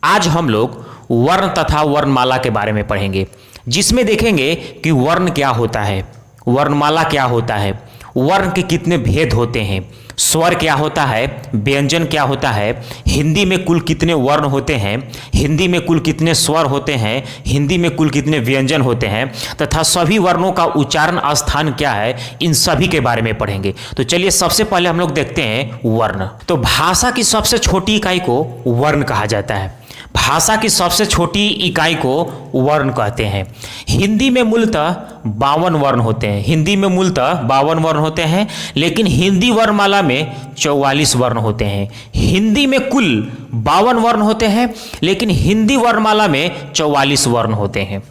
आज हम लोग वर्ण तथा वर्णमाला के बारे में पढ़ेंगे, जिसमें देखेंगे कि वर्ण क्या होता है, वर्णमाला क्या होता है, वर्ण के कितने भेद होते हैं, स्वर क्या होता है, व्यंजन क्या होता है, हिंदी में कुल कितने वर्ण होते हैं, हिंदी में कुल कितने स्वर होते हैं, हिंदी में कुल कितने व्यंजन होते हैं तथा सभी वर्णों का उच्चारण स्थान क्या है, इन सभी के बारे में पढ़ेंगे। तो चलिए सबसे पहले हम लोग देखते हैं वर्ण। तो भाषा की सबसे छोटी इकाई को वर्ण कहा जाता है। भाषा की सबसे छोटी इकाई को वर्ण कहते हैं। हिंदी में मूलतः 52 वर्ण होते हैं, हिंदी में मूलतः 52 वर्ण होते हैं, लेकिन हिंदी वर्णमाला में 44 वर्ण होते हैं। हिंदी में कुल 52 वर्ण होते हैं, लेकिन हिंदी वर्णमाला में 44 वर्ण होते हैं।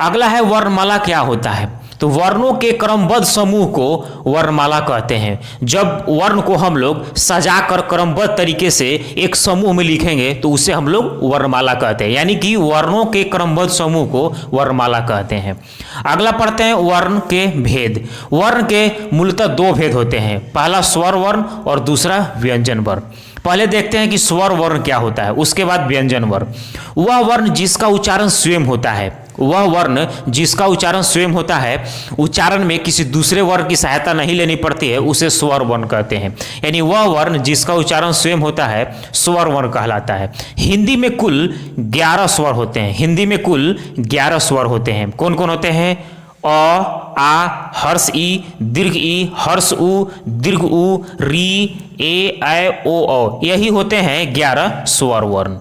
अगला है वर्णमाला क्या होता है। तो वर्णों के क्रमबद्ध समूह को वर्णमाला कहते हैं। जब वर्ण को हम लोग सजाकर क्रमबद्ध तरीके से एक समूह में लिखेंगे तो उसे हम लोग वर्णमाला कहते हैं, यानी कि वर्णों के क्रमबद्ध समूह को वर्णमाला कहते हैं। अगला पढ़ते हैं वर्ण के भेद। वर्ण के मूलतः 2 भेद होते हैं, पहला स्वर वर्ण और दूसरा व्यंजन वर्ण। पहले देखते हैं कि स्वर वर्ण क्या होता है, उसके बाद व्यंजन वर्ण। वह वर्ण जिसका उच्चारण स्वयं होता है, वह वर्ण जिसका उच्चारण स्वयं होता है, उच्चारण में किसी दूसरे वर्ण की सहायता नहीं लेनी पड़ती है, उसे स्वर वर्ण कहते हैं। यानी वह वर्ण जिसका उच्चारण स्वयं होता है स्वर वर्ण कहलाता है। हिंदी में कुल 11 स्वर होते हैं, हिंदी में कुल 11 स्वर होते हैं। कौन कौन होते हैं? अ, आ, हर्ष ई, दीर्घ ई, हर्ष उ, दीर्घ उ, री, ए, ऐ, ओ, औ, यही होते हैं 11 स्वर वर्ण।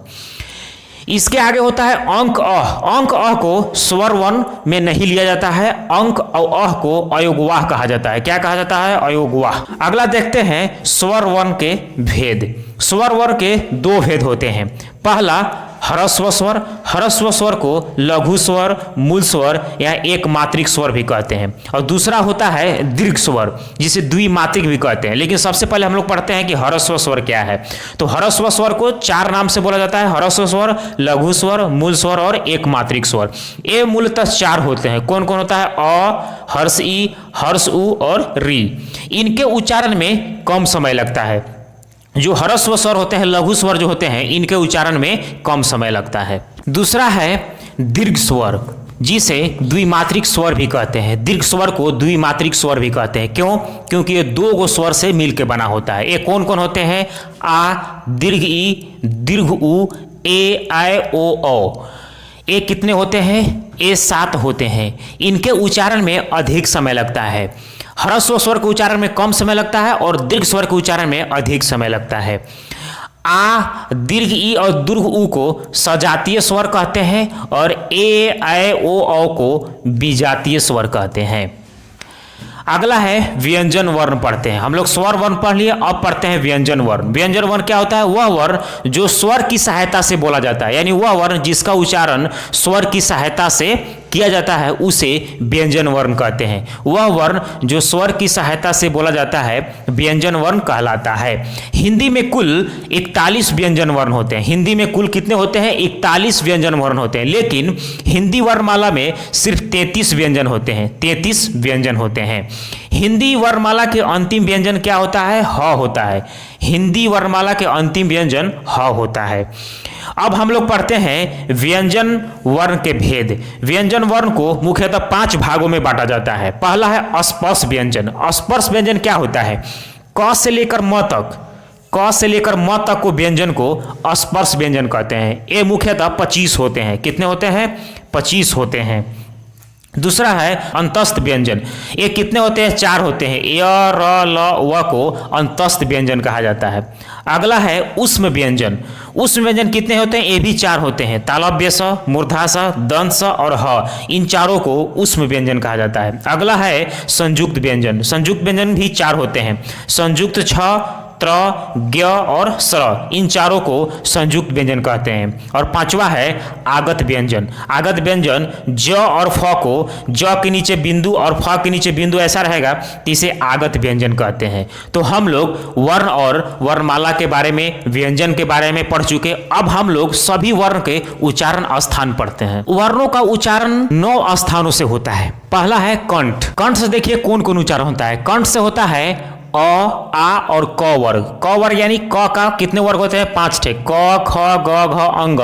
इसके आगे होता है अंक अ। अंक अ को स्वर वर्ण में नहीं लिया जाता है, अंक अ को अयोगवाह कहा जाता है। क्या कहा जाता है? अयोगवाह। अगला देखते हैं स्वर वर्ण के भेद। स्वर वर्ण के 2 भेद होते हैं। पहला ह्रस्व स्वर। ह्रस्व स्वर को लघु स्वर, मूल स्वर या एक मात्रिक स्वर भी कहते हैं, और दूसरा होता है दीर्घ स्वर, जिसे द्विमात्रिक भी कहते हैं। लेकिन सबसे पहले हम लोग पढ़ते हैं कि ह्रस्व स्वर क्या है। तो ह्रस्व स्वर को 4 नाम से बोला जाता है: ह्रस्व स्वर, लघु स्वर, मूल स्वर और एक मात्रिक स्वर। ये मूलतः 4 होते हैं। कौन कौन होता है? अ, हर्ष ई, हर्ष उ और री। इनके उच्चारण में कम समय लगता है। जो ह्रस्व स्वर होते हैं, लघु स्वर जो होते हैं, इनके उच्चारण में कम समय लगता है। दूसरा है दीर्घ स्वर, जिसे द्विमात्रिक स्वर भी कहते हैं। दीर्घ स्वर को द्विमात्रिक स्वर भी कहते हैं। क्यों? क्योंकि ये 2 स्वर से मिलकर बना होता है। ये कौन कौन होते हैं? आ, दीर्घ ई, दीर्घ उ, ए, ऐ, ओ, औ। ये कितने होते हैं? ये 7 होते हैं। इनके उच्चारण में अधिक समय लगता है। ह्रस्व स्वर के उच्चारण में कम समय लगता है और दीर्घ स्वर के उच्चारण में अधिक समय लगता है। आ, दीर्घ ई और दीर्घ उ को सजातीय स्वर कहते हैं और ए, ऐ, ओ, औ को विजातीय स्वर कहते हैं। अगला है व्यंजन वर्ण पढ़ते हैं। हम लोग स्वर वर्ण पढ़ लिए, अब पढ़ते हैं व्यंजन वर्ण। व्यंजन वर्ण क्या होता है? वह वर्ण जो स्वर की सहायता से बोला जाता है, यानी वह वर्ण जिसका उच्चारण स्वर की सहायता से किया जाता है, उसे व्यंजन वर्ण कहते हैं। वह वर्ण जो स्वर की सहायता से बोला जाता है व्यंजन वर्ण कहलाता है। हिंदी में कुल 41 व्यंजन वर्ण होते हैं। हिंदी में कुल कितने होते हैं? 41 व्यंजन वर्ण होते हैं, लेकिन हिंदी वर्णमाला में सिर्फ 33 व्यंजन होते हैं। 33 व्यंजन होते हैं। हिंदी वर्णमाला के अंतिम व्यंजन क्या होता है? ह होता है। हिंदी वर्णमाला के अंतिम व्यंजन ह होता है। अब हम लोग पढ़ते हैं व्यंजन वर्ण के भेद। व्यंजन वर्ण को मुख्यतः 5 भागों में बांटा जाता है। पहला है स्पर्श व्यंजन। स्पर्श व्यंजन क्या होता है? क से लेकर म तक, क से लेकर म तक को व्यंजन को स्पर्श व्यंजन कहते हैं। ये मुख्यतः 25 होते हैं। कितने होते हैं? 25 होते हैं। दूसरा है अंतस्थ व्यंजन। ये कितने होते हैं? 4 होते हैं। य, र, ल, व को अंतस्थ व्यंजन कहा जाता है। अगला है ऊष्म व्यंजन। ऊष्म व्यंजन कितने होते हैं? ये भी 4 होते हैं। तालव्य स, मूर्धा स, दंत स और ह, इन चारों को ऊष्म व्यंजन कहा जाता है। अगला है संयुक्त व्यंजन। संयुक्त व्यंजन भी 4 होते हैं। संयुक्त छ, त्र, ज्ञ और स्र, इन चारों को संयुक्त व्यंजन कहते हैं। और 5वां है आगत व्यंजन। आगत व्यंजन ज और फ को, ज के नीचे बिंदु और फ के नीचे बिंदु ऐसा रहेगा, तो इसे आगत व्यंजन कहते हैं। तो हम लोग वर्ण और वर्णमाला के बारे में, व्यंजन के बारे में पढ़ चुके। अब हम लोग सभी वर्ण के उच्चारण स्थान पढ़ते हैं। वर्णों का उच्चारण 9 स्थानों से होता है। पहला है कंठ। कंठ से देखिए कौन कौन उच्चारण होता है। कंठ से होता है अ, आ और क वर्ग। क वर्ग यानी क का कितने वर्ग होते हैं? 5 ठे। क, ख, ग, घ, अंग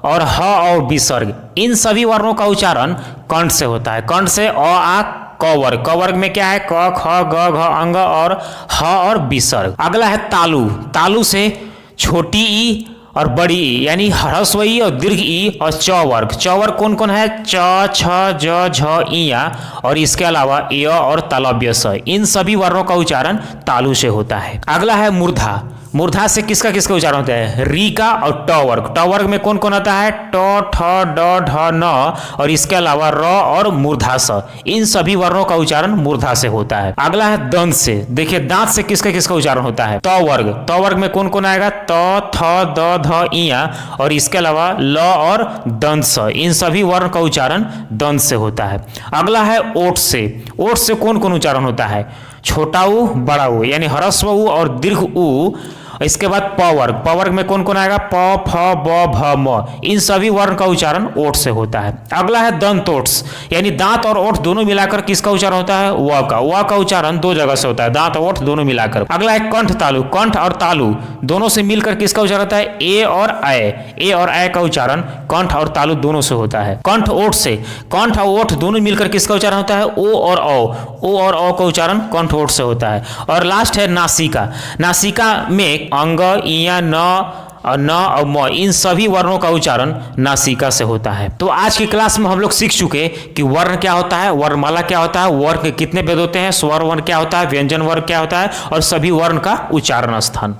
और ह और विसर्ग। इन सभी वर्णों का उच्चारण कंठ से होता है। कंठ से अ, आ, क वर्ग। क वर्ग में क्या है? क, ख, ग, घ, अंग और ह और विसर्ग। अगला है तालु। तालु से छोटी ई और बड़ी ई यानी ह्रस्व ई और दीर्घ ई और च वर्ग। च वर्ग कौन कौन है? च, छ, ज, झ, इया और इसके अलावा य और तालव्य स। इन सभी वर्णों का उच्चारण तालु से होता है। अगला है मूर्धा। मूर्धा से किसका किसका उच्चारण होता है? री का और ट वर्ग। ट वर्ग में कौन कौन आता है? ट, ठ, ड, ढ, न और इसके अलावा र और मूर्धा स। इन सभी वर्णों का उच्चारण मूर्धा से होता है। अगला है दंत से। देखिए दांत से किसका किसका उच्चारण होता है? त वर्ग। त वर्ग में कौन कौन आएगा? त, थ, द, ध, इया और इसके अलावा ल और दंत स। इन सभी वर्ण का उच्चारण दंत से होता है। अगला है ओठ से। ओठ से कौन कौन उच्चारण होता है? छोटा ऊ, बड़ा ऊ यानी ह्रस्व ऊ और दीर्घ ऊ। इसके बाद प वर्ग। प वर्ग में कौन कौन आएगा? प, फ, ब, भ, म। इन सभी वर्ण का उच्चारण ओठ से होता है। अगला है दंतोट्स यानी दांत और ओठ दोनों मिलाकर किसका उच्चारण होता है? व का। व का उच्चारण दो जगह से होता है, दांत और ओठ दोनों मिलाकर। अगला है कंठ तालु। कंठ और तालु दोनों से मिलकर किसका उच्चारण होता है? ए और ऐ। ए और ऐ का उच्चारण कंठ और तालु दोनों से होता है। कंठ ओठ से। कंठ और ओठ दोनों मिलकर किसका उच्चारण होता है? ओ और औ। ओ और औ का उच्चारण कंठ ओठ से होता है। और लास्ट है नासिका। नासिका में अंग, इया, न और न और म इन सभी वर्णों का उच्चारण नासिका से होता है। तो आज की क्लास में हम लोग सीख चुके कि वर्ण क्या होता है, वर्णमाला क्या होता है, वर्ण के कितने भेद होते हैं, स्वर वर्ण क्या होता है, व्यंजन वर्ण क्या होता है और सभी वर्ण का उच्चारण स्थान।